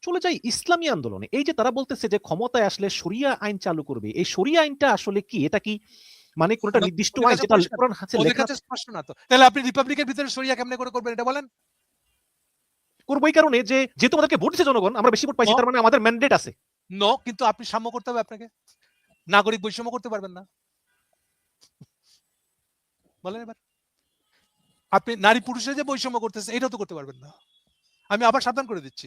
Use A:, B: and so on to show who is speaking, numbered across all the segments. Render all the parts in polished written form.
A: চলে যাই ইসলামী আন্দোলনে। এই যে তারা বলতেছে যে ক্ষমতায় আসলে শরিয়া আইন চালু করবে। এই শরিয়া আইনটা আসলে কি? এটা কি মানে কোনটা নির্দিষ্ট আইন যেটা কোরআন হাদিসে
B: ওদের
A: লেখা
B: কাছে স্পষ্ট না তো। তাহলে আপনি রিপাবলিকের ভিতরে শরিয়া কেমনে করে করবেন এটা বলেন?
A: করব এই কারণে যে যেহেতু আমাদেরকে ভোট দিয়েছে জনগণ, আমরা বেশি ভোট পাইছি, তার মানে আমাদের ম্যান্ডেট আছে।
B: নো, কিন্তু আপনি সাম্য করতে হবে আপনাকে। নাগরিক বৈষম্য করতে পারবেন না। বলেন এবার। আপনি নারী পুরুষের যে বৈষম্য করতেছে এটাও তো করতে পারবেন না। আমি আবার সাবধান করে দিচ্ছি।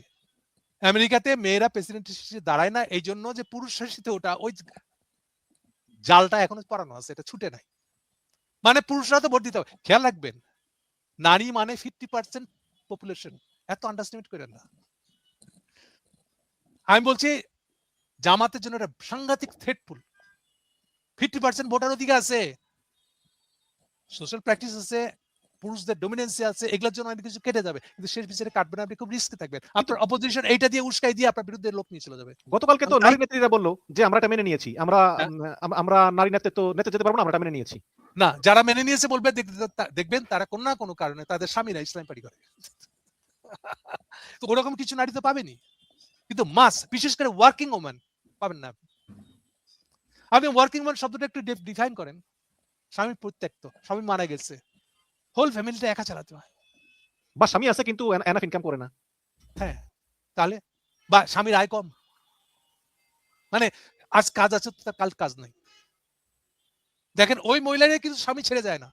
B: আমেরিকাতে মেয়েরা প্রেসিডেন্ট হিসেবে দাঁড়ায় না এই জন্য যে পুরুষ শাসিত ওটা ওই জালটা এখনো পরানো আছে, এটা ছুটে নাই। মানে পুরুষরা তো ভোট দিতে হবে। খেয়াল রাখবেন, নারী মানে 50% পপুলেশন, এত আন্ডারস্টিমেট করেন না। আমি বলছি জামাতের জন্য এটা সাংঘাতিক থ্রেটফুল। 50% ভোটার অধিকার আছে, সোশ্যাল প্র্যাকটিস আছে, পুরুষদের ডমিনেন্সি আছে, এগুলোর জন্য অনেক কিছু কেটে যাবে, কিন্তু শেষ বিচারে কাটবে না, আপনি খুব রিস্কে থাকবেন। আপনার অপোজিশন এইটা দিয়ে উস্কাই দিয়ে আপনার বিরুদ্ধে লোক নিয়ে চলে যাবে।
A: গতকালকে তো নারী নেত্রীরা বলল যে আমরা এটা মেনে নিয়েছি, আমরা নারী নেতৃত্ব নেতা যেতে পারবো না, আমরা এটা মেনে নিয়েছি।
B: না, যারা মেনে নিয়েছে বলবে দেখবেন তারা কোনো না কোনো কারণে তাদের স্বামীরা ইসলাম পার্টি করে। তো ওরকম কিছু নারী তো পাবেনি, কিন্তু মাস বিশেষ করে ওয়ার্কিং ওম্যান পাবেন না। আপনি ওয়ার্কিং ওম্যান শব্দটা একটু ডিফাইন করেন। স্বামী পরিত্যক্ত, স্বামী মারা গেছে, হোল ফ্যামিলিটা একা চালাতে হয়,
A: বা স্বামী আছে কিন্তু এনাফ ইনকাম করে না।
B: হ্যাঁ, তাহলে বা স্বামীর আয় কম, মানে আজ কাজ আছে তো কাল কাজ নাই। দেখেন ওই মহিলারা কিন্তু স্বামী ছেড়ে যায় না,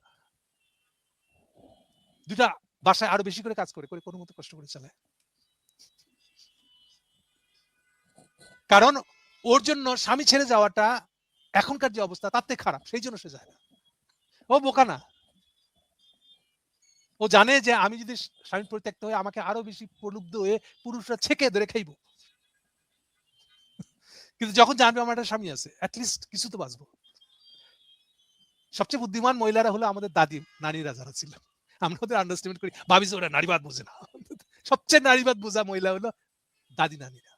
B: দুটা বাসায় আরো বেশি করে কাজ করে করে কোনো মতো কষ্ট করে চালায়, কারণ ওর জন্য স্বামী ছেড়ে যাওয়াটা এখনকার যে অবস্থা তার থেকে খারাপ, সেই জন্য সে যায় না। ও বোকা না, ও জানে যে আমি যদি স্বামী পরিত্যক্ত হয়ে আমাকে আরো বেশি প্রলুব্ধ হয়ে পুরুষরা ছেকে ধরে খাইব, কিন্তু যখন জানবে আমার একটা স্বামী আছে অ্যাটলিস্ট কিছু তো বাঁচবো। সবচেয়ে বুদ্ধিমান মহিলারা হলো আমাদের দাদি নারীরা যারা ছিল, আমরা ওদের আন্ডারস্ট্যান্ড করি, ভাবি যে ওরা নারীবাদ বোঝে না। সবচেয়ে নারীবাদ বোঝা মহিলা হলো দাদি নারীরা।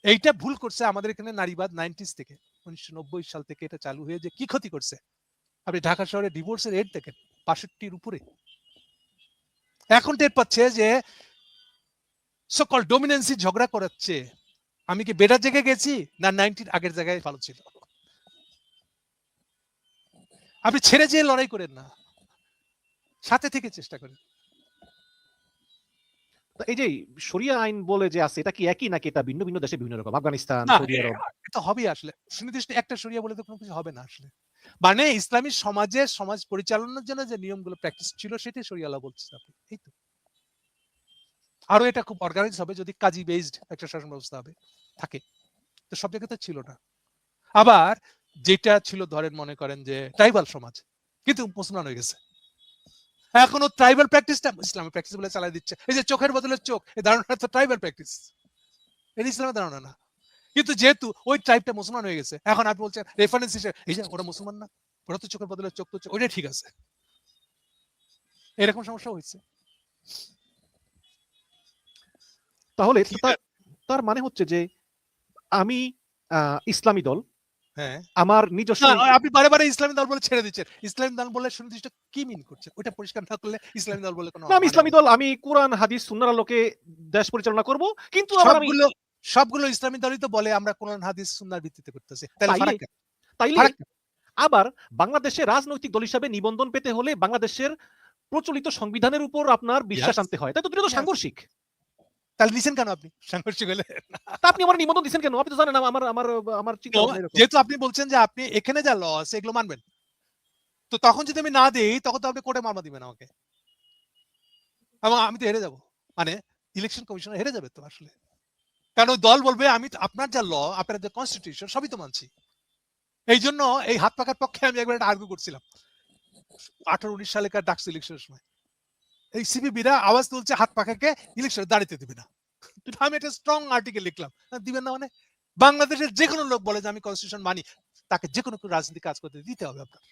B: এইটা ভুল করছে আমাদের এখানে নারীবাদ 90s থেকে, 1990 সাল থেকে এটা চালু হয়ে যে কি ক্ষতি করছে। আপনি ঢাকা শহরে ডিভোর্সের রেট দেখেন 65-র উপরে। এখন টের পাচ্ছে যে সকল ডমিনেন্সি ঝগড়া করাচ্ছে, আমি কি বেটার জায়গায় গেছি না 90-র আগের জায়গায় ভালো ছিল। আপনি ছেড়ে যেয়ে লড়াই করেন না, সাথে থেকে চেষ্টা করেন।
A: এই যে শরিয়া আইন বলে যে আছে, এটা কি একই নাকি এটা ভিন্ন ভিন্ন দেশে বিভিন্ন রকম? আফগানিস্তান,
B: না,
A: সৌদি আরব।
B: এটা হবে আসলে সুনির্দিষ্ট একটা শরিয়া বলে তো কোনো কিছু হবে না আসলে। মানে ইসলামী সমাজে সমাজ পরিচালনার জন্য যে নিয়মগুলো প্র্যাকটিস ছিল সেটাই শরিয়া ল বলছেন আপনি, এই তো। আরো এটা খুব অর্গানাইজ হবে যদি কাজী বেসড একটা শাসন ব্যবস্থা হবে থাকে, তো সব জায়গাতে ছিল না। আবার যেটা ছিল ধরেন মনে করেন যে ট্রাইবাল সমাজ, কিন্তু মুসলমান হয়ে গেছে, এখনো ট্রাইবাল প্র্যাকটিসটা ইসলামিক প্র্যাকটিস বলে চালাই দিচ্ছে। এই যে চোখের বদলে চোখ, এই ধারণাটা তো ট্রাইবাল প্র্যাকটিস, এটা ইসলামের ধারণা না। কিন্তু যেহেতু ওই ট্রাইবটা মুসলমান হয়ে গেছে, এখন আপনি বলছেন রেফারেন্স হিসেবে এই যে ওরা মুসলমান না, ওরা তো চোখের বদলে চোখ, তো ওইটাই ঠিক আছে, এরকম সমস্যা হয়েছে।
A: তাহলে তার মানে হচ্ছে যে আমি ইসলামী দল,
B: হ্যাঁ,
A: আমার নিজস্ব
B: আপনি বারে বারে ইসলামী দল বলে ছেড়ে দিচ্ছেন। ইসলামী দল বলে সুনির্দিষ্ট কি মিন করছেন ওইটা পরিষ্কার না করলে ইসলামী দল বলে কোনো
A: না, আমি ইসলামী দল, আমি কোরআন হাদিস সুন্নাহর আলোকে দেশ পরিচালনা করব, কিন্তু আবার আমি
B: সবগুলো ইসলামী দলই তো বলে আমরা কোরআন হাদিস সুন্নাহর ভিত্তিতে করতেছি, তাহলে ফারাক কেন?
A: তাইলে আবার বাংলাদেশে রাজনৈতিক দল হিসাবে নিবন্ধন পেতে হলে বাংলাদেশের প্রচলিত সংবিধানের উপর আপনার বিশ্বাস আনতে হয়, তাই তো? দুটো তো সাংঘর্ষিক।
B: তাহলে নিছেন কেন আপনি সাংঘর্ষিক হলে?
A: তা আপনি আমার নিবন্ধন দিচ্ছেন কেন? আপনি তো জানেন আমার আমার আমার চিন্তা ভাবনা এরকম।
B: যেহেতু আপনি বলছেন যে আপনি এখানে যা ল আছে এগুলো মানবেন, তো তখন যদি আমি না দেই তখন তো আপনি কোর্টে মামলা দিবেন আমাকে, এবং আমি তো হেরে যাব, মানে ইলেকশন কমিশন হেরে যাবে তো আসলে। কারণ ওই দল বলবে আমি আপনার যা ল, আপনার যে কনস্টিটিউশন সবই তো মানছি। এই জন্য এই হাত পাকার পক্ষে আমি একবার একটা আর্গু করছিলাম 18-19 সালেকার ডাকসু ইলেকশনের সময়। এই সিপিবিরা আওয়াজ তুলছে হাত পাখাকে ইলেকশনে দাঁড়াতে দিবে না, আমি একটা স্ট্রং আর্টিকেল লিখলাম, দিবেন না মানে বাংলাদেশের যে কোনো লোক বলে যে আমি কনস্টিটিউশন মানি, তাকে যে কোনো রাজনীতি কাজ করতে দিতে হবে আপনার।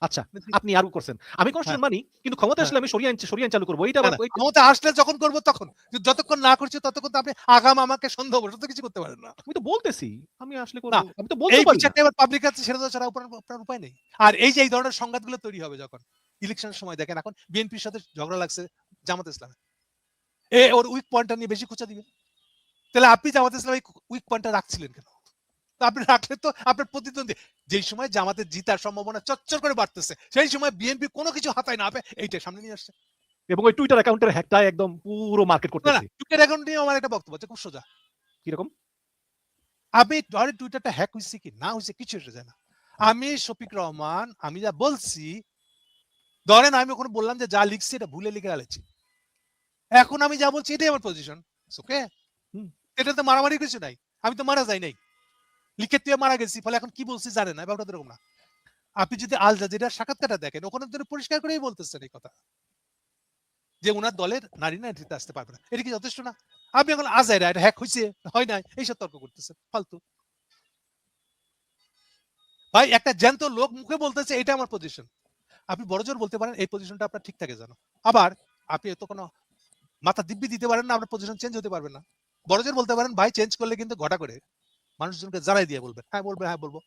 A: আচ্ছা, আপনি আরো করছেন আমি কনস্টিটিউশন মানি, কিন্তু ক্ষমতা আসলে আমি শরিয়া আইন চালু করব, এইটা
B: ক্ষমতা আসলে যখন করব তখন, যতক্ষণ না করছি ততক্ষণ তো আপনি আগাম আমাকে সন্দেহ বসে কিছু করতে পারেন না।
A: আমি তো বলতেছি আমি আসলে করব, আমি তো বলতে
B: এই
A: পারি
B: বিচারটা এবার পাবলিক কাছে ছেড়ে দেওয়া ছাড়া আপনার উপায় নেই। আর এই যে এই ধরনের সংঘাতগুলো তৈরি হবে যখন ইলেকশনের সময়, দেখেন এখন বিএনপির সাথে ঝগড়া লাগছে জামাত ইসলামে, ওর উইক পয়েন্টটা নিয়ে বেশি খোঁচা দিবে, তাহলে আপনি জামাত ইসলামী উইক পয়েন্টটা রাখছিলেন কেন? তো আপনি রাখলে তো আপনার প্রতিদ্বন্দ্বী, যেই সময় জামাতের জিতার সম্ভাবনা চচ্চর করে বাড়তেছে, সেই সময় বিএনপি কোনো কিছু হাতায় না পেয়ে এইটা সামনে নিয়ে আসছে।
A: এবং ওই টুইটার অ্যাকাউন্টের হ্যাকটাই একদম পুরো মার্কেট
B: না না,
A: করতেছে।
B: টুইটার অ্যাকাউন্ট নিয়ে আমার একটা বক্তব্য আছে খুব সোজা।
A: কিরকম?
B: আমি ধরেন টুইটারটা হ্যাক হয়েছে কি না হয়েছে কিছু এসে যায় না। আমি শফিক রহমান, আমি যা বলছি, ধরেন আমি ওখানে বললাম যে যা লিখছি এটা ভুলে লিখে আলেছি, এখন আমি যা বলছি এটাই আমার পজিশন। ওকে,
A: হুম।
B: এটা তো মারামারি কিছু নাই, আমি তো মারা যাই নাই, লিখে তুই মারা গেছি, ফলে এখন কি বলছি জানে না, ব্যাপারটা এরকম না। আপনি যদি আল জাজিরার সাক্ষাৎকারটা দেখেন, ওখানে তো পরিষ্কার করেই বলতেছেন এই কথা যে ওনার দলের নারী নেতৃত্বে আসতে পারবে না। এটা কি যথেষ্ট না? আপনি এখন আজাইরা এটা হ্যাক হয়েছে হয় নাই এইসব তর্ক করতেছেন ফালতু। ভাই একটা জ্যান্ত লোক মুখে বলতেছে এটা আমার পজিশন, আপনি বড়জোর বলতে পারেন এই পজিশনটা আপনার ঠিক থাকে জানো, আবার আপনি এত কোনো মাথা দিব্যি দিতে পারেন না আপনার পজিশন চেঞ্জ হতে পারবে না। বড়জোর বলতে পারেন ভাই চেঞ্জ করলে কিন্তু ঘটা করে মানুষজনকে জ্বালাই দিয়ে বলবেন হ্যাঁ বলবে হ্যাঁ বলবো,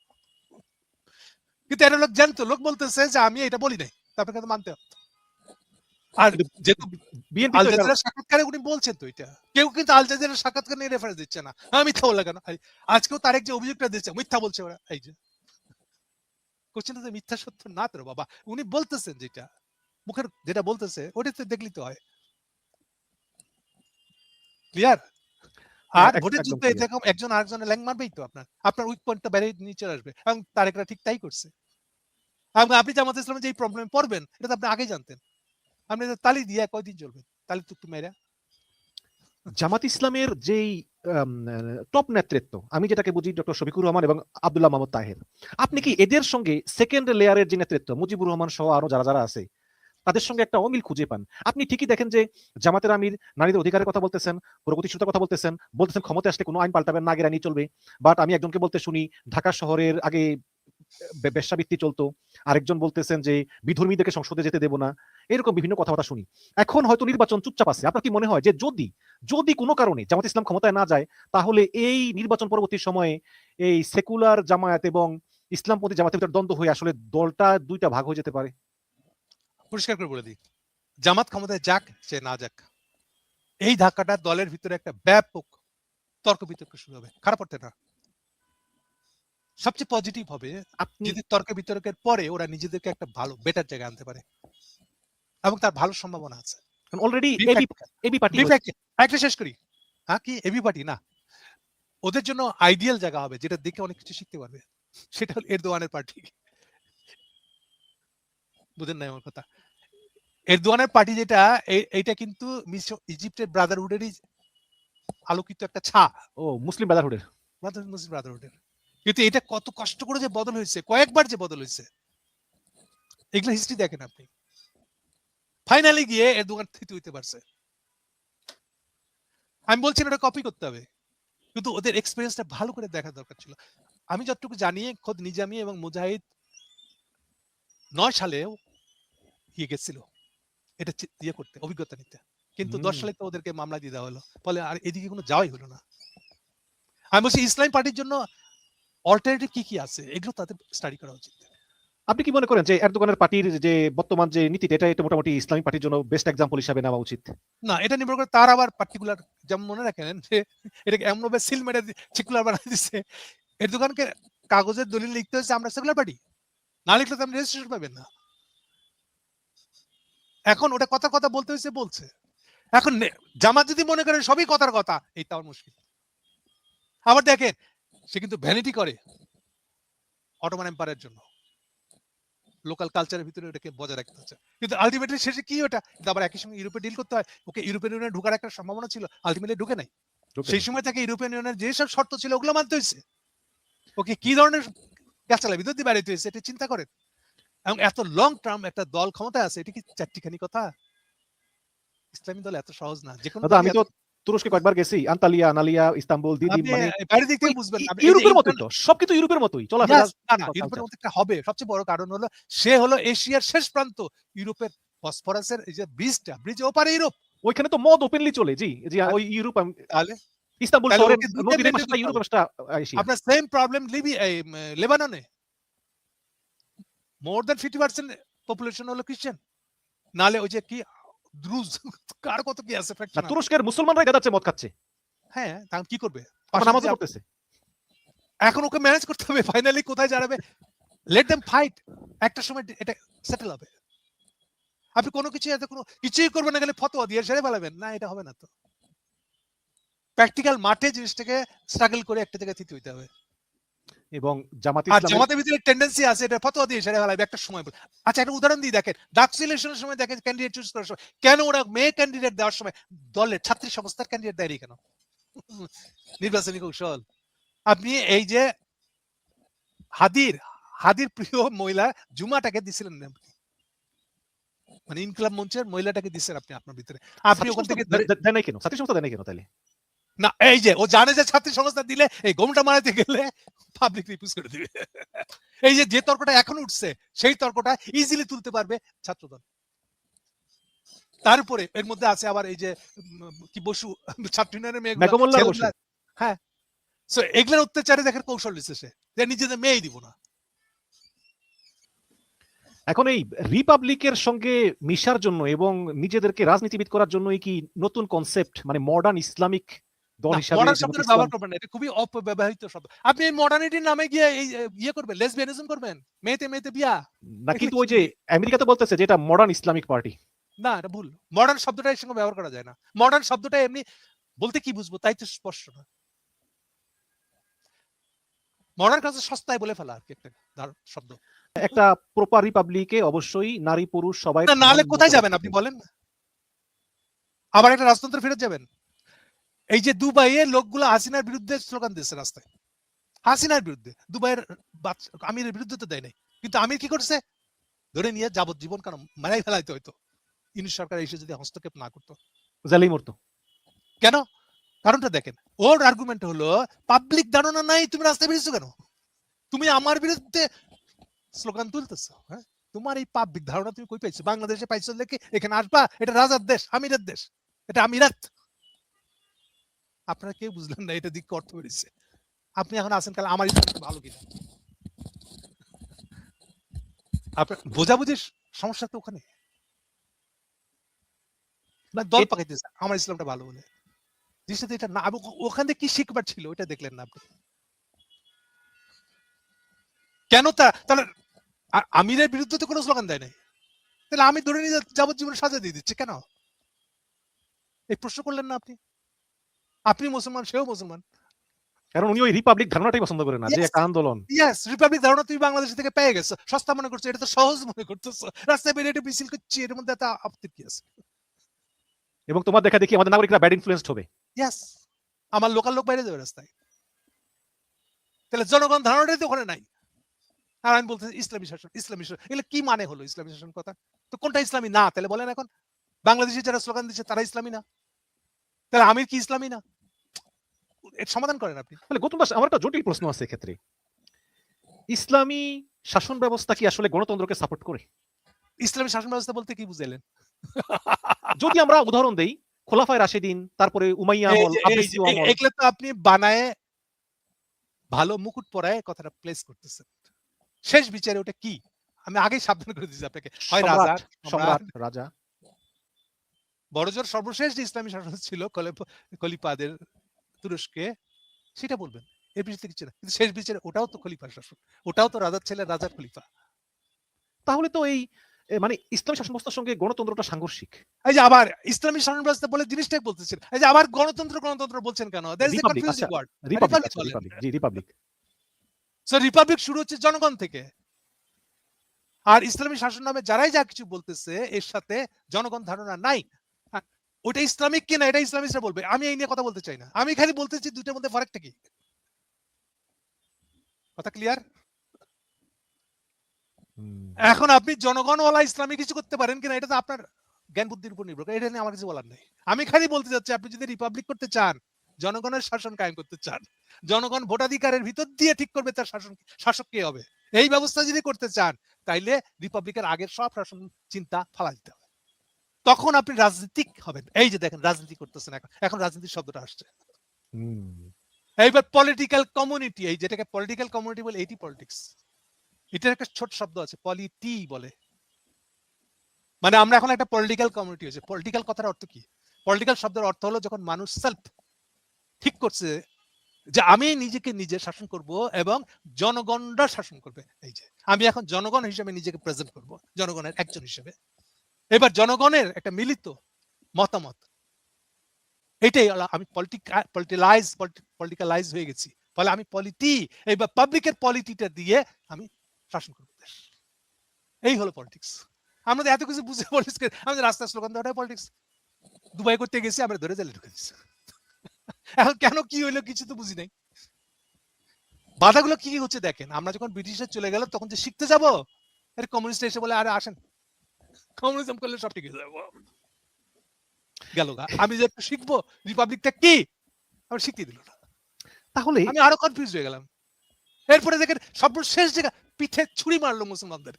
B: কিন্তু একটা লোক জ্যান্ত লোক বলতেছে যে আমি এটা বলি নাই, তারপরে কিন্তু মানতে হবে। আর
A: কিন্তু
B: যেহেতু
A: বিএনপি
B: আল
A: তো এটা
B: জাজিরার সাক্ষাৎকারে উনি বলছেন তো এটা, কেউ কিন্তু আল জাজিরার সাক্ষাৎকার নিয়ে রেফারেন্স দিচ্ছে না, মিথ্যা বললে কেন? আজকেও তারেক যে অভিযোগটা দিচ্ছে মিথ্যা বলছে ওরা, এই যে কোশ্চেনটা তো মিথ্যা সত্য না তো বাবা, উনি বলতেছেন যেটা মুখের যেটা বলতেছে ওটা তো দেখলেই তো হয়। ক্লিয়ার?
A: হ্যাঁ,
B: আর ভোটের
A: একদম
B: যুদ্ধে
A: ক্লিয়ার।
B: এরকম একজন আরেকজনের ল্যাং মারবেই তো, আপনার উইক পয়েন্টটা বেড়ে নিচে আসবে, এবং তারেকরা ঠিক তাই করছে। এবং আপনি জামাত ইসলামের যে প্রবলেম পড়বেন এটা তো আপনি আগেই জানতেন, আপনি তালি দিয়ে কয়দিন চলবেন তালি টুকটু মেয়েরা।
A: জামাত ইসলামের যেই টপ নেতৃত্ব, আমি যেটাকে বুঝি ডক্টর শফিকুর রহমান এবং আব্দুল্লাহ মাহমুদ তাহের, আপনি কি এদের সঙ্গে সেকেন্ড লেয়ারের যে নেতৃত্ব মুজিবুর রহমান সহ আরো যারা যারা আছে তাদের সঙ্গে একটা অমিল খুঁজে পান? আপনি ঠিকই দেখেন যে জামাতের আমির নারীদের অধিকারের কথা বলতেছেন, প্রগতিশীলতার কথা বলতেছেন, বলতেছেন ক্ষমতা আসলে কোনো আইন পাল্টাবেন না, আগের আইনই চলবে। বাট আমি একজনকে বলতে শুনি ঢাকা শহরের আগে বেশ্যাবৃত্তি চলতো, আরেকজন বলতেছেন যে বিধর্মীদেরকে সংসদে যেতে দেব না, এরকম বিভিন্ন কথাবার্তা শুনি। এখন হয়তো নির্বাচন চুপচাপ আছে, আপনার কি মনে হয় যে যদি যদি কোনো কারণে জামাত ইসলাম ক্ষমতায় না যায়, তাহলে এই নির্বাচন পরবর্তী সময়ে এই সেকুলার জামায়াত এবং ইসলামপন্থী জামাতের ভিতরে দ্বন্দ্ব হয়ে আসলে দলটা দুইটা ভাগ হয়ে যেতে পারে?
B: পরিষ্কার করে বলে দিই, জামাত ক্ষমতায় যাক সে না যাক, এই ধাক্কাটা দলের ভিতরে একটা ব্যাপক তর্ক বিতর্ক শুরু হবে, খারাপ অর্থে না। সবচেয়ে পজিটিভ হবে
A: আপনি
B: যদি তর্ক বিতর্কের পরে ওরা নিজেদেরকে একটা ভালো বেটার জায়গায় আনতে পারে, এবং তার ভালো সম্ভাবনা আছে।
A: অলরেডি এবি পার্টি
B: একটা শেষ করি, হ্যাঁ কি এবি পার্টি না, ওদের জন্য আইডিয়াল জায়গা হবে যেটা দেখে অনেক কিছু শিখতে পারবে, সেটা হল এরদোয়ানের পার্টি। বুঝেন না আমার কথা? এরদোয়ানের পার্টি যেটা, এইটা কিন্তু ইজিপ্টের ব্রাদারহুডেরই আলোকিত একটা ছা,
A: ও মুসলিম ব্রাদারহুডের।
B: মুসলিম ব্রাদারহুডের। কিন্তু এটা কত কষ্ট করে যে বদল হয়েছে, কয়েকবার যে বদল হয়েছে, এগুলো হিস্ট্রি দেখেন আপনি। ফাইনালি গিয়ে এরদোয়ান থিতু হইতে পারছে। আমি বলছি না এটা কপি করতে হবে, কিন্তু ওদের এক্সপেরিয়েন্সটা ভালো করে দেখা দরকার ছিল। আমি যতটুকু জানি খোদ নিজামী এবং মুজাহিদ 9 সালেও গেছিল এটা ইয়ে করতে, অভিজ্ঞতা নিতে, কিন্তু 10 সালে তো ওদেরকে মামলা দিয়ে দেওয়া হলো, ফলে আর এদিকে কোনো যাওয়াই হলো না। আমি বলছি ইসলামী পার্টির জন্য অল্টারনেটিভ কি কি আছে এগুলো তাদের স্টাডি করা উচিত।
A: আপনি কি মনে করেন যে এরদোগানের পার্টির যে বর্তমান যে নীতিটা এটা মোটামুটি ইসলামী পার্টির জন্য বেস্ট এক্সাম্পল হিসাবে নেওয়া উচিত?
B: না, এটা নির্ভর করে তার আবার পার্টিকুলার, যেমন মনে রাখেন যে এটাকে এমন ভাবে সিল মেরে সেকুলার বানিয়ে দিচ্ছে, এরদোগানকে কাগজের দলিল লিখতে হচ্ছে আমরা সেকুলার পার্টি, না লিখলে তো আপনি রেজিস্ট্রেশন পাবেন না। এখন ওটা কথার কথা বলতে হয়েছে বলছে, এখন জামাত যদি মনে করে সবই কথার কথা, এই তাও মুশকিল। আবার দেখেন সে কিন্তু ভ্যানিটি করে অটোমান এম্পায়ারের জন্য, লোকাল কালচারের ভিতরে ওটাকে বজায় রাখতে হচ্ছে, কিন্তু আলটিমেটলি শেষে কি ওটা কিন্তু আবার একই সঙ্গে ইউরোপে ডিল করতে হয়। ওকে ইউরোপিয়ান ইউনিয়নে ঢোকার একটা সম্ভাবনা ছিল, আলটিমেটলি ঢুকে নাই। সেই সময় থেকে ইউরোপিয়ান ইউনিয়নের যেসব শর্ত ছিল ওগুলো মানতে হয়েছে। ওকে কি ধরনের ক্যাচালা বিদ্যুৎ বাড়িতে হয়েছে এটা চিন্তা করেন। এবং এত লং টার্ম একটা দল ক্ষমতায় আছে, এটা কি চারটিখানি কথা? ইসলামী দল এত সহজ না, যে কোনো
A: আমি তো তুরস্কে কয়েকবার গেছি, আন্তালিয়া, আনালিয়া, ইস্তাম্বুল, দিদিম,
B: আপনি
A: মানে
B: বাইরে দিক থেকে বুঝবেন না,
A: ইউরোপের মতোই তো, সবকিছু ইউরোপের মতোই চলাফেরা।
B: না না, ইউরোপের মতো একটা হবে। সবচেয়ে বড় কারণ হলো সে হলো এশিয়ার শেষ প্রান্ত, ইউরোপের বসফরাসের এই যে ব্রিজ ওপারে ইউরোপ,
A: ওইখানে তো মদ ওপেনলি চলে। জি জি, ওই ইউরোপ,
B: তাহলে
A: ইস্তাম্বুল
B: তাহলে
A: শহরের
B: ওকে দুইটা
A: নদীর
B: মেনটেন
A: পাশটা
B: করতে
A: ইউরোপের
B: হবে।
A: পাশটা এশিয়া।
B: আপনার সেম প্রবলেম লেবাননে মোর দ্যান 50% পপুলেশন হলো খ্রিস্টান, নালে ওই যে কি দ্রুজ কার কত কি আছে
A: না,
B: ফ্র্যাকশন।
A: তুরস্কের মুসলমানরাই গাদাচ্ছে মদ খাচ্ছে।
B: হ্যাঁ, তাহলে কি করবে?
A: আমার
B: পাশে যদি
A: নামাজও পড়তেছে।
B: এখন ওকে ম্যানেজ করতে হবে। ফাইনালি কোথায় দাঁড়াবে? Let them fight. একটা সময় এটা সেটেল হবে। আপনি কোনো কিছু এত কোনো কিছুই করবেন না, খালি ফতোয়া দিয়ে সেরে ফেলাবেন। না, এটা হবে না তো। প্র্যাকটিক্যাল মাঠে জিনিসটাকে স্ট্রাগল করে একটা জায়গায় থিতি হইতে হবে।
A: এবং জামাত
B: আর
A: ইসলামের
B: জামাতের ভিতরে টেন্ডেন্সি আছে এটা ফতোয়া দিয়ে সেরে ফেলাবে একটা সময়। আচ্ছা, একটা উদাহরণ দিয়ে দেখেন। ডাক সিলেকশনের সময় দেখেন ক্যান্ডিডেট চুজ করার সময় কেন ওরা মেয়ে ক্যান্ডিডেট দেওয়ার সময় দলের ছাত্রী সংস্থার ক্যান্ডিডেট দেয়নি কেন? নির্বাচনী কৌশল। আপনি এই যে হাদির হাদির প্রিয় মহিলা জুমাটাকে দিছিলেন না, মানে ইনকলাব মঞ্চের মহিলাটাকে দিচ্ছেন আপনি আপনার ভিতরে। আপনি
A: ছাত্রী
B: ওখান
A: সংস্থা
B: থেকে ধরে
A: দেয় নাই কেন? ছাত্রী সংস্থা দেয় নাই কেন তাইলে?
B: না, এই যে ও জানে যে ছাত্রী সংস্থা দিলে এই গমটা মারাতে গেলে পাবলিক রিপুজ করে দিবে। এই যে তর্কটা এখন উঠছে সেই তর্কটা ইজিলি তুলতে পারবে ছাত্রদল। তারপরে এর মধ্যে আছে আবার এই যে কি বসু ছাত্র ইউনিয়নের মেয়েগুলো
A: মেঘমুল্লাহ বসু।
B: হ্যাঁ, সো এগুলোর অত্যাচারে দেখেন কৌশল দিচ্ছে সে যে নিজেদের মেয়েই দিব না।
A: এখন এই রিপাবলিকের সঙ্গে মিশার জন্য এবং নিজেদেরকে রাজনীতিবিদ করার জন্যই কি নতুন কনসেপ্ট, মানে মডার্ন ইসলামিক দল হিসাবে
B: মডার্ন
A: জামাত
B: শব্দটা
A: ইসলাম,
B: ব্যবহার করবেন না, এটা খুবই অপব্যবহৃত শব্দ। আপনি এই মডার্নিটির নামে গিয়ে এই ইয়ে করবেন, লেসবিয়ানিজম করবেন, মেয়েতে মেয়েতে বিয়া।
A: না
B: এগুলো
A: কিন্তু ওই
B: কি?
A: যে আমেরিকাতে বলতেছে যে এটা মডার্ন ইসলামিক পার্টি।
B: না, এটা ভুল। মডার্ন শব্দটা এর সঙ্গে ব্যবহার করা যায় না। মডার্ন শব্দটা এমনি বলতে কি বুঝবো তাই তো স্পষ্ট না। মডার্ন কাছে সস্তায় বলে ফেলা আর কি একটা শব্দ।
A: একটা প্রপার রিপাবলিকে অবশ্যই নারী পুরুষ সবাই
B: না, নাহলে
A: সমান
B: কোথায়
A: মর্যাদা
B: যাবেন আপনি
A: থাকবে।
B: বলেন? আবার একটা রাজতন্ত্র ফেরত যাবেন? এই যে দুবাইয়ে লোকগুলো হাসিনার বিরুদ্ধে স্লোগান দিচ্ছে রাস্তায়, হাসিনার বিরুদ্ধে। দুবাইয়ের আমিরের বিরুদ্ধে তো দেয় নাই, কিন্তু আমির কি করছে? ধরে নিয়ে যাবজ্জীবন কেন মারাই ফেলাইতে হইতো ইউনিট সরকার এসে যদি হস্তক্ষেপ না করতো।
A: জেলেই মরতো।
B: কেন? কারণটা দেখেন। ওর আর্গুমেন্ট হলো পাবলিক ধারণা নাই, তুমি রাস্তায় বেরিয়েছো কেন? তুমি আমার বিরুদ্ধে স্লোগান তুলতেছো। হ্যাঁ, তোমার এই পাবলিক ধারণা তুমি কই পাইছো? বাংলাদেশে পাইছো দেখি এখানে আসবা, এটা রাজার দেশ, আমিরের দেশ, এটা আমিরাত। আপনারা কেউ বুঝলেন না এটা দিক অর্থ বেরিয়েছে। আপনি এখন আছেন কাল আমার ইসলাম ভালো কিনা, আপনার বোঝাবুঝির সমস্যা তো ওখানে না। দল পাকাইতেছে আমার ইসলামটা ভালো বলে, জিনিসটা এটা না। ওখান থেকে কি শিখবার ছিল ওইটা দেখলেন না আপনি? কেন তাহলে আমিরের বিরুদ্ধে তো কোনো স্লোগান দেয় নাই, তাহলে আমি ধরে নিয়ে যাবজ্জীবন সাজা দিয়ে দিচ্ছে কেন? এই প্রশ্ন করলেন না আপনি? আপনি মুসলমান, সেও মুসলমান।
A: কারণ উনি ওই রিপাবলিক ধারণাটাই পছন্দ করেন না, যে একটা আন্দোলন।
B: ইয়েস, রিপাবলিক ধারণা তুমি বাংলাদেশ থেকে পেয়ে গেছো, সস্তা মনে করছো, এটা তো সহজ মনে করতেছো। রাস্তায় বেরিয়ে এটা মিছিল করছি, এর মধ্যে এত আপত্তি কি আছে?
A: এবং তোমার দেখা দেখি আমাদের নাগরিকরা ব্যাড ইনফ্লুয়েন্সড হবে।
B: ইয়েস, আমার লোকাল লোক বাইরে যাবে রাস্তায়। তাহলে জনগণ ধারণাটাই তো ওখানে নাই। আর আমি বলতে ইসলামী শাসন, ইসলামী শাসন, এগুলো কি মানে হলো ইসলামী শাসন কথা? তো কোনটা ইসলামী না তাহলে বলেন এখন? বাংলাদেশে যারা স্লোগান দিচ্ছে তারা ইসলামী না, তাহলে আমির কি ইসলামী না? এর সমাধান করেন আপনি।
A: তাহলে গৌতম দাস, আমার একটা জটিল প্রশ্ন আছে এক্ষেত্রে। ইসলামী শাসন ব্যবস্থা কি আসলে গণতন্ত্রকে সাপোর্ট করে?
B: ইসলামী শাসন ব্যবস্থা বলতে কি বুঝাইলেন?
A: যদি আমরা উদাহরণ দেই, খোলাফায়ে রাশেদিন, তারপরে উমাইয়া আমল, আব্বাসীয় আমল।
B: এগুলো তো আপনি বানায় ভালো মুকুট পরায় কথাটা প্লেস করতেছেন। শেষ বিচারে ওটা কি? আমি আগেই সাবধান করে দিয়েছি আপনাকে। হয় রাজা,
A: সম্রাট, রাজা।
B: বড়জোর সর্বশেষ যে ইসলামী শাসন ছিল খলিফাদের তুরস্কে, সেটা বলবেন। এর বিরুদ্ধে কিছু না, কিন্তু শেষ বিচারে ওটাও তো খলিফার শাসন, ওটাও তো রাজার ছেলে, রাজার খলিফা।
A: তাহলে তো এই মানে ইসলামী শাসন ব্যবস্থার সঙ্গে গণতন্ত্রটা সাংঘর্ষিক।
B: এই যে আবার ইসলামী শাসন ব্যবস্থা বলে জিনিসটাই বলতেছেন, এই যে আবার গণতন্ত্র গণতন্ত্র বলছেন কেন? That is the
A: Republic,
B: confusing
A: আচ্ছা,
B: ওয়ার্ড।
A: রিপাবলিক,
B: রিপাবলিক
A: আচ্ছা,
B: বলেন।
A: রিপাবলিক, জি রিপাবলিক।
B: সো রিপাবলিক শুরু হচ্ছে জনগণ থেকে। আর ইসলামী শাসন নামে যারাই যা কিছু বলতেছে এর সাথে জনগণ ধারণা নাই। ওটা ইসলামিক কিনা এটা ইসলামিস্টরা বলবে, আমি এই নিয়ে কথা বলতে চাই না। আমি খালি বলতেছি দুইটার মধ্যে ফারাকটা কি। কথা ক্লিয়ার? এখন আপনি জনগণওয়ালা ইসলামী কিছু করতে পারেন কিনা এটা তো আপনার জ্ঞান বুদ্ধির উপর নির্ভর করে, এটা নিয়ে আমার কিছু বলার নেই। আমি খালি বলতে চাচ্ছি আপনি যদি রিপাবলিক করতে চান, জনগণের শাসন কায়েম করতে চান, জনগণ ভোটাধিকারের ভিতর দিয়ে ঠিক করবে তার শাসক কে হবে, এই ব্যবস্থা যদি করতে চান, তাইলে রিপাবলিকের আগের সব শাসন চিন্তা ফালা দিতে হবে। তখন আপনি রাজনীতিক হবেন। এই যে দেখেন রাজনীতি করতেছেন, এখন রাজনীতির শব্দটা আসছে। এইবার পলিটিক্যাল কমিউনিটি, এই যেটাকে পলিটিক্যাল কমিউনিটি বলে, এইটি পলিটিক্স। এটার একটা ছোট শব্দ আছে, পলিটি বলে, মানে আমরা এখন একটা পলিটিক্যাল কমিউনিটি হয়েছে। পলিটিক্যাল কথার অর্থ কি? পলিটিক্যাল শব্দের অর্থ হলো যখন মানুষ সেলফ ঠিক করছে যে আমি নিজেকে নিজে শাসন করব এবং জনগণরা শাসন করবে। এই যে আমি এখন জনগণ হিসেবে নিজেকে প্রেজেন্ট করব, জনগণের একজন হিসেবে। এবার জনগণের একটা মিলিত মতামত, এটাই আমি পলিটিক্যালাইজ হয়ে গেছি। ফলে আমি এবার পাবলিকের পলিটিটা দিয়ে আমি শাসন করব দেশ। এই হলো পলিটিক্স। আমাদের এত কিছু বুঝে পলিটিক্স, আমাদের রাস্তায় স্লোগান দেওয়াটাই পলিটিক্স। দুবাই করতে গেছি, আমরা ধরে জেলে ঢুকে দিচ্ছি। এখন কেন কি হইলো কিছু তো বুঝি নাই। বাধাগুলো কি কি হচ্ছে দেখেন, আমরা যখন ব্রিটিশে চলে গেল তখন যে শিখতে যাব, এর কমিউনিস্ট এসে বলে আরে আসেন কমিউনিজম করলে সব ঠিক হয়ে যাবো। গেল গা, আমি যে একটু শিখবো রিপাবলিকটা কি, আমার শিখতে দিল না।
A: তাহলে
B: আমি আরো কনফিউজ হয়ে গেলাম। এরপরে দেখেন সর্বশেষ জায়গা পিঠে ছুরি মারলো মুসলমানদের।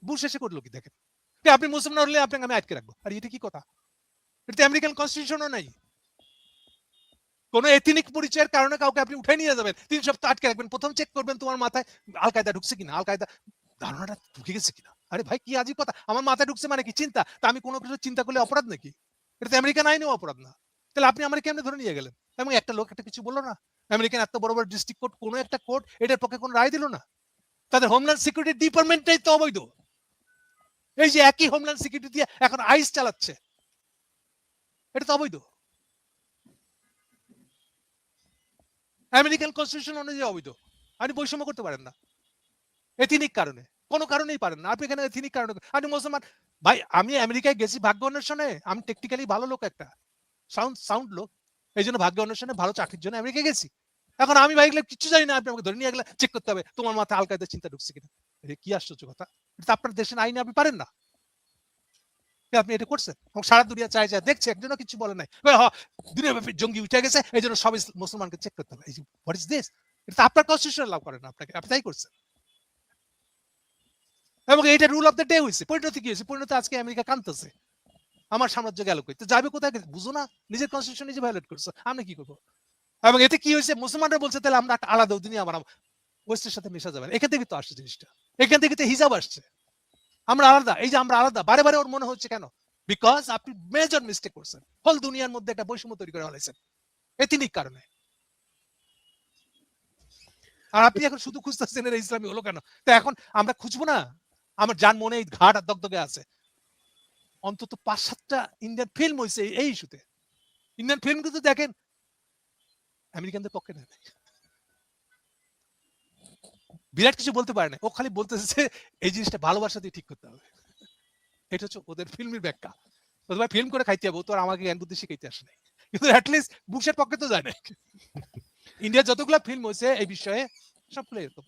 B: বুশ এসে করলো কি দেখেন, আপনি মুসলমান হলে আপনাকে আমি আটকে রাখবো। আর এটা কি কথা? এটা আমেরিকান কনস্টিটিউশনও নাই। কোন এথনিক পরিচয়ের কারণে কাউকে আপনি উঠে নিয়ে যাবেন, 3 সপ্তাহ আটকে রাখবেন, প্রথম চেক করবেন তোমার মাথায় আল কায়দা ঢুকছে কিনা, আল কায়দা ধারণাটা ঢুকে গেছে কিনা। আরে ভাই কি আজীব কথা, আমার মাথায় ঢুকছে মানে কি চিন্তা? তা আমি কোনো কিছু চিন্তা করলে অপরাধ নাকি? এটা তো আমেরিকান আইনেও অপরাধ না। তাহলে আপনি আমার কেমনে ধরে নিয়ে গেলেন? এবং একটা লোক একটা কিছু বললো না? আমেরিকান এত বড় বড় ডিস্ট্রিক্ট কোর্ট, কোনো একটা কোর্ট এটার পক্ষে কোনো রায় দিল না। তাদের হোমল্যান্ড সিকিউরিটি ডিপার্টমেন্টটাই তো অবৈধ। এই যে একই হোমল্যান্ড সিকিউরিটি দিয়ে এখন আইস চালাচ্ছে, এটা তো অবৈধ। আমেরিকান কনস্টিটিউশন অনুযায়ী অবৈধ। আপনি বৈষম্য করতে পারেন না এথনিক কারণে, কোনো কারণেই পারেন না আপনি। এখানে এথনিক কারণে আপনি মুসলমান। ভাই আমি আমেরিকায় গেছি ভাগ্য অন্বেষণে, আমি টেকনিক্যালি ভালো লোক, একটা সাউন্ড লোক, এই জন্য ভাগ্য অন্বেষণে ভালো চাকরির জন্য আমেরিকায় গেছি। এখন আমি ভাই গেলে কিছু জানি না, আপনি আমাকে ধরে নিয়ে গেলে চেক করতে হবে তোমার মাথায় আল কায়দার চিন্তা ঢুকছে কিনা। কি আশ্চর্য কথা, এটা আপনার দেশের আইনে আপনি পারেন না, আপনি এটা করছেন। এবং সারা দুনিয়া চায় যায় দেখছে, একজনও কিছু বলে নাই। দুনিয়াব্যাপী জঙ্গি উঠে গেছে, এই জন্য সব মুসলমানকে চেক করতে হবে। What is this? এটা আপনার কনস্টিটিউশন লাভ করে না আপনাকে, আপনি তাই করছেন। এবং এটা রুল অফ দ্য ডে হয়েছে। পরিণতি কি হয়েছে? পরিণতি আজকে আমেরিকা কাঁদতেছে, আমার সাম্রাজ্য গেল কই, তো যাবে কোথায়? বুঝো না, নিজের কনস্টিটিউশন নিজে ভায়োলেট করছো, আমরা কি করবো? এবং এতে কি হয়েছে, মুসলমানরা বলছে তাহলে আমরা একটা আলাদা দুনিয়া বানাবো, ওয়েস্টের সাথে মেশা যাবে না। এখান থেকে তো আসছে জিনিসটা, এখান থেকে তো হিজাব আসছে, আমরা আলাদা। এই যে আমরা আলাদা বারে বারে ওর মনে হচ্ছে কেন? বিকজ আপনি মেজর মিস্টেক করছেন, হোল দুনিয়ার মধ্যে একটা বৈষম্য তৈরি করে ফেলেছেন এথনিক কারণে। আর আপনি এখন শুধু খুঁজতেছেন এর ইসলামী হলো কেন। তো এখন আমরা খুঁজবো না? আমার যার মনে এই ঘাট আর দগদগে আছে, অন্তত 5-7টা ইন্ডিয়ান ফিল্ম হয়েছে এই ইস্যুতে। ইন্ডিয়ান ফিল্ম কিন্তু দেখেন আমেরিকানদের পক্ষে নেই, বিরাট কিছু বলতে পারে না, ও খালি বলতেছে এই জিনিসটা ভালোবাসা দিয়ে ঠিক করতে হবে। এটা হচ্ছে ওদের ফিল্মের ব্যাখ্যা। ভাই ফিল্ম করে খাইতে হবে, তো আর আমাকে জ্ঞান বুদ্ধি শিখাইতে আসে নাই, কিন্তু অ্যাটলিস্ট বুশের পক্ষে তো যায় না। ইন্ডিয়ার যতগুলো ফিল্ম হয়েছে এই বিষয়ে সবগুলো এরকম।